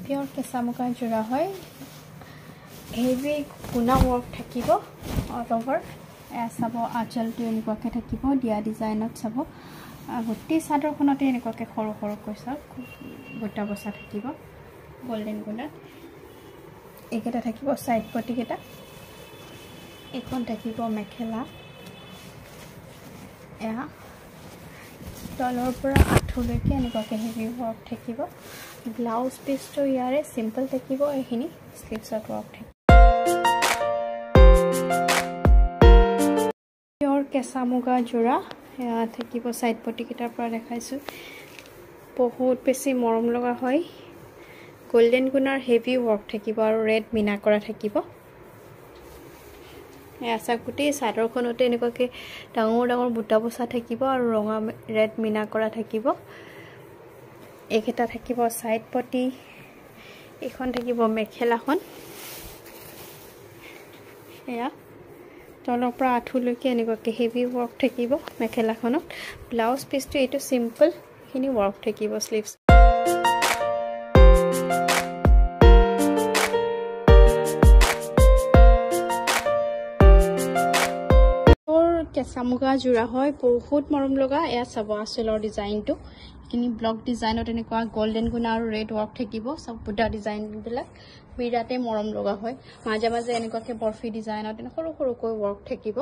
পিয়ৰ কেঁচা মুগাৰ যোৰা হয় হেভি গুণা ৱৰ্ক থাকিব অল অভাৰ চাব আঁচলটো এনেকুৱাকৈ থাকিব দিয়া ডিজাইনত চাব গোটেই চাদৰখনতে এনেকুৱাকৈ সৰু সৰুকৈ চাওক গোটা বচা থাকিব গোল্ডেন গুণাত এইকেইটা থাকিব সাইড পটিকেইটা এখন থাকিব মেখেলা এয়া তলৰ পৰা আঁঠুলৈকে এনেকুৱাকৈ হেভি ৱৰ্ক থাকিব ব্লাউজ পিচটো ইয়াৰে সিম্পল থাকিব এইখিনি স্লিভছত ৱৰ্ক থাকিব পিয়ৰ কেঁচা মুগা যোৰা এয়া থাকিব সাইড পটিকেইটাৰ পৰা দেখাইছোঁ বহুত বেছি মৰম লগা হয় গোল্ডেন গুণাৰ হেভি ৱৰ্ক থাকিব আৰু ৰেড মিনা কৰা থাকিব এয়া গোটেই চাদৰখনতে এনেকুৱাকৈ ডাঙৰ ডাঙৰ বুটা বচা থাকিব আৰু ৰঙা ৰেড মিনা কৰা থাকিব এইকেইটা থাকিব সাইড পটি এখন থাকিব মেখেলাখন এয়া তলৰ পৰা আঁঠুলৈকে এনেকুৱাকৈ হেভি ৱৰ্ক থাকিব মেখেলাখনত ব্লাউজ পিচটো এইটো সিম্পল খিনি ৱৰ্ক থাকিব স্লিভছ কেঁচা মুগা যোৰা হয় বহুত মৰম লগা এয়া চাব আঁচলৰ ডিজাইনটো এইখিনি ব্লক ডিজাইনত এনেকুৱা গোল্ডেন গুণা আৰু ৰেড ৱৰ্ক থাকিব সব বুটা ডিজাইনবিলাক বিৰাতে মৰম লগা হয় মাজে মাজে এনেকুৱাকৈ বৰফি ডিজাইনত এনে সৰু সৰুকৈ ৱৰ্ক থাকিব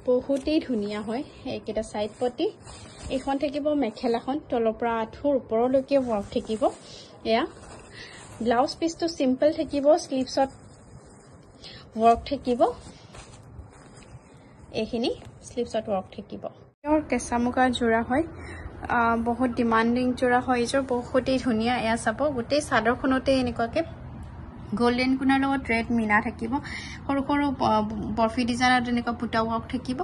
বহুতেই ধুনীয়া হয় এইকেইটা সাইড পটি এইখন থাকিব মেখেলাখন তলৰ পৰা আঁঠুৰ ওপৰলৈকে ৱৰ্ক থাকিব এয়া ব্লাউজ পিচটো সিম্পল থাকিব স্লিভছত ৱৰ্ক থাকিব এইখিনি স্লিভছত ৱৰ্ক থাকিব পিয়ৰ কেঁচা মুগা যোৰা হয় বহুত ডিমান্ডিং যোৰা হয় এইযোৰ বহুতেই ধুনীয়া এয়া চাব গোটেই চাদৰখনতে এনেকুৱাকৈ গোল্ডেন গুণাৰ লগত ৰেড মিনা থাকিব সৰু সৰু বৰফি ডিজাইনত এনেকুৱা বুটা ৱৰ্ক থাকিব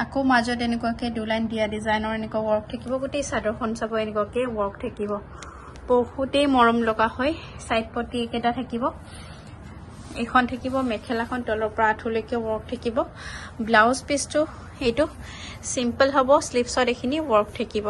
আকৌ মাজত এনেকুৱাকৈ দুলাইন দিয়া ডিজাইনৰ এনেকুৱা ৱৰ্ক থাকিব গোটেই চাদৰখন চাব এনেকুৱাকৈ ৱৰ্ক থাকিব বহুতেই মৰম লগা হয় সাইড পটি এইকেইটা থাকিব এখন থাকিব মেখেলাখন তলৰ পৰা আঁঠুলৈকে ৱৰ্ক থাকিব ব্লাউজ পিচটো এইটো সিম্পল হ'ব স্লিভছত এইখিনি ৱৰ্ক থাকিব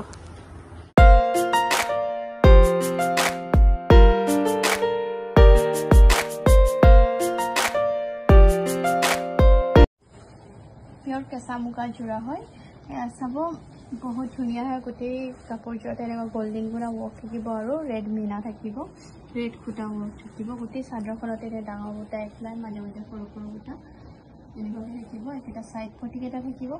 পিয়ৰ কেঁচা মুগা যোৰা হয় এয়া চাব বহুত ধুনীয়া হয় গোটেই কাপোৰযোৰত এনেকুৱা গোল্ডেন গুণা ৱৰ্ক থাকিব আৰু ৰেড মিনা থাকিব ৰেড খুটা ৱৰ্ক থাকিব গোটেই চাদৰখনতে ডাঙৰ বুটা এখলাই মাজে মাজে সৰু সৰু বুটা এনেকুৱাকৈ থাকিব এইকেইটা সাইড পটিকেইটা থাকিব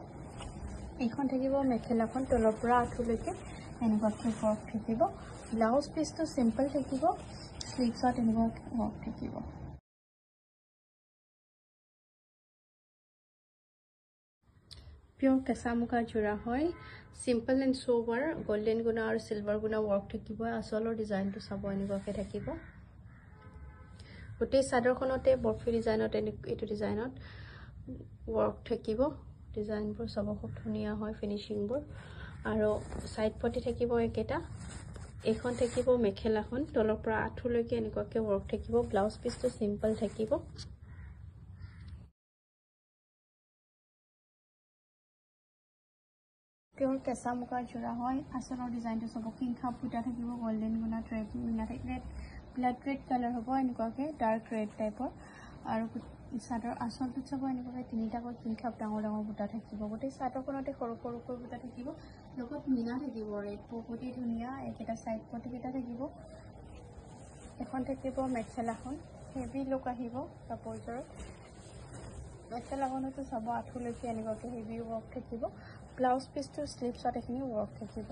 এইখন থাকিব মেখেলাখন তলৰ পৰা আঁঠুলৈকে এনেকুৱাকৈ ৱৰ্ক থাকিব ব্লাউজ পিচটো সিম্পল থাকিব স্লিভছত এনেকুৱাকৈ ৱৰ্ক থাকিব পিয়ৰ কেঁচা মুগা যোৰা হয় সিম্পল এণ্ড সোভাৰ গোল্ডেন গুণা আৰু সিলভাৰ গুণা ৱৰ্ক থাকিব আঁচলৰ ডিজাইনটো চাব এনেকুৱাকৈ থাকিব গোটেই চাদৰখনতে বৰফি ডিজাইনত এইটো ডিজাইনত ৱৰ্ক থাকিব ডিজাইনবোৰ চাব খুব ধুনীয়া হয় ফিনিচিংবোৰ আৰু সাইড পটি থাকিব এইকেইটা এইখন থাকিব মেখেলাখন তলৰ পৰা আঁঠুলৈকে এনেকুৱাকৈ ৱৰ্ক থাকিব ব্লাউজ পিচটো সিম্পল থাকিব পিয়ৰ কেঁচা মুগাৰ যোৰা হয় আঁচলৰ ডিজাইনটো চাব কিংখাপ বুটা থাকিব গোল্ডেন গুণা ৰেড মিনা ৰেড ব্লাড ৰেড কালাৰ হ'ব এনেকুৱাকৈ ডাৰ্ক ৰেড টাইপৰ আৰু চাদৰ আঁচলটোত চাব এনেকুৱাকৈ তিনিটাকৈ কিংখাপ ডাঙৰ ডাঙৰ বুটা থাকিব গোটেই চাদৰখনতে সৰু সৰুকৈ বুটা থাকিব লগত মিনা থাকিব ৰেড বহুতেই ধুনীয়া এইকেইটা সাইড পটিকেইটা থাকিব এখন থাকিব মেখেলাখন হেভি লুক আহিব কাপোৰযোৰত মেখেলাখনতো চাব আঁঠুলৈকে এনেকুৱাকৈ হেভি ৱৰ্ক থাকিব ব্লাউজ পিচটো স্লিভছত এইখিনি ৱৰ্ক থাকিব